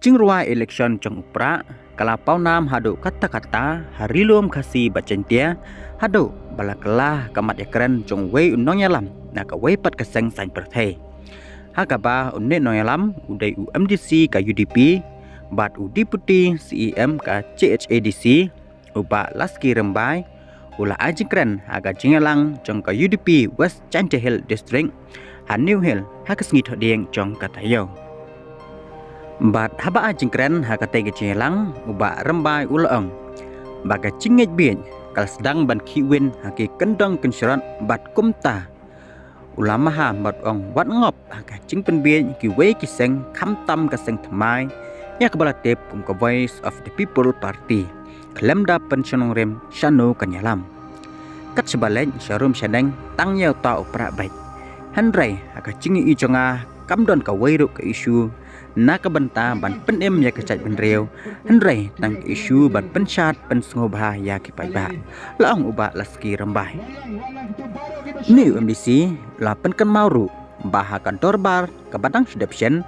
Jingruai election jong upra kala paunam hadu kata-kata harilum kasi bacentia hadu balaklah kamat yakren jong wei unong yalam na ka wei pat kaseng sain perthai hakaba unne no yalam udai UMDC ka UDP bat UDP CEM ka CHADC uba laski rembai ula ajikren aga jingalang jong ka UDP West Chanche Hill District han New Hill hakasngi thodeng jong katayo bat haba ajingkren hakate ge jingalang uba rembai ulaong baga cingej bien kal sedang ban kiwin haki kendong kensyrat bat kumta ulama ha bat ong wat ngop aga jing pen bien ki wei ki seng kham tam ka seng thamai ya kabala tep kum ka Voice of the People Party klemda pensionong rem shanu kanyalam kat sebaleng sharum shaneng tang yau ta upra baik handrai aga jingi i jonga kamdon ka wei ru ka isu na ka banta ban penem ya kecai benreu handrai tang isu ban pensat pensngobha ya ki pai ba laong uba laski rembai ni UMDC la penkan mauru baha kantor bar ka batang sedepsen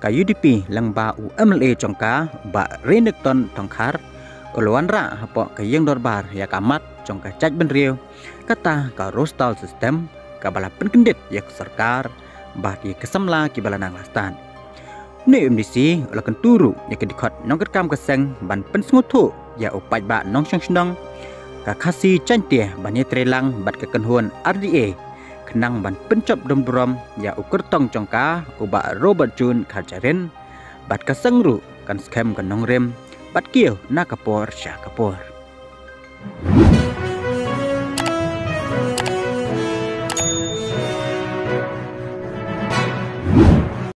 ka UDP langba UMLA jongka ba renekton tongkhar uluanra hapo ka yeng dorbar ya kamat jongka caj benreu kata ka rostal system ka bala penkendit ya sarkar bah di kesamla ki bala nang lastan ni UMDC la kan turu ya ke dikot nong kam keseng ban pensngutu ya upai ba nong seng ka khasi chantie banye trelang bat ke kenhuan RDA kenang ban pencop dombrom ya ukur tong jongka uba Robert Jun Kajaren bat kesengru kan scam kan nong rem bat kieu na kapor sya kapor